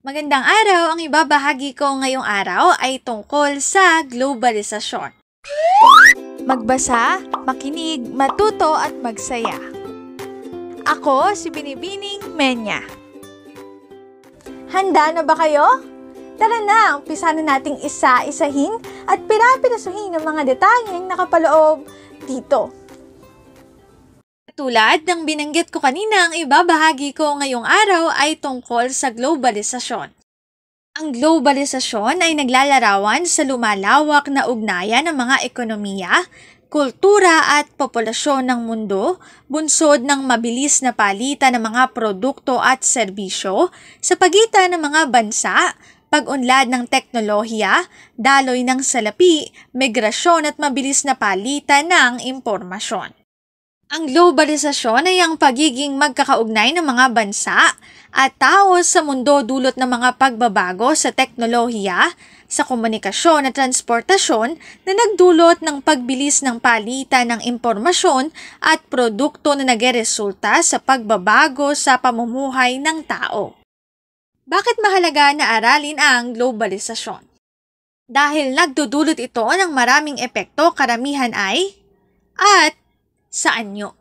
Magandang araw! Ang ibabahagi ko ngayong araw ay tungkol sa globalisasyon. Magbasa, makinig, matuto at magsaya. Ako si Binibining Menya. Handa na ba kayo? Tara na, umpisa na nating isa-isahin at pirapirasuhin ang mga detalyeng nakapaloob dito. Tulad ng binanggit ko kanina, ang ibabahagi ko ngayong araw ay tungkol sa globalisasyon. Ang globalisasyon ay naglalarawan sa lumalawak na ugnayan ng mga ekonomiya, kultura at populasyon ng mundo, bunsod ng mabilis na palitan ng mga produkto at serbisyo sa pagitan ng mga bansa, pag-unlad ng teknolohiya, daloy ng salapi, migrasyon at mabilis na palitan ng impormasyon. Ang globalisasyon ay ang pagiging magkakaugnay ng mga bansa at tao sa mundo dulot ng mga pagbabago sa teknolohiya, sa komunikasyon at transportasyon na nagdulot ng pagbilis ng palitan ng impormasyon at produkto na nagresulta sa pagbabago sa pamumuhay ng tao. Bakit mahalaga na aralin ang globalisasyon? Dahil nagdudulot ito ng maraming epekto, karamihan ay at saan nyo?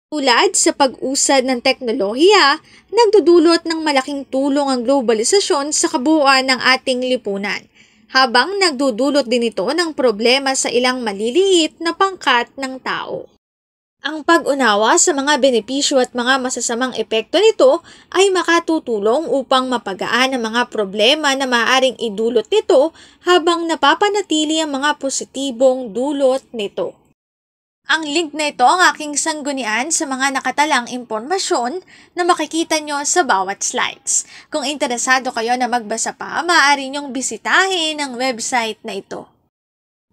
Tulad sa pag-usad ng teknolohiya, nagdudulot ng malaking tulong ang globalisasyon sa kabuuan ng ating lipunan, habang nagdudulot din ito ng problema sa ilang maliliit na pangkat ng tao. Ang pag-unawa sa mga benepisyo at mga masasamang epekto nito ay makatutulong upang mapagaan ang mga problema na maaaring idulot nito habang napapanatili ang mga positibong dulot nito. Ang link na ito ang aking sanggunian sa mga nakatalang impormasyon na makikita nyo sa bawat slides. Kung interesado kayo na magbasa pa, maaari nyong bisitahin ang website na ito.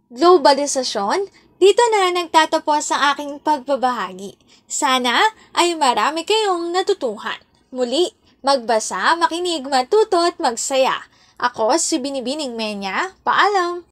Globalisasyon, dito na nagtatapos ang aking pagbabahagi. Sana ay marami kayong natutuhan. Muli, magbasa, makinig, matuto at magsaya. Ako si Binibining Menya. Paalam!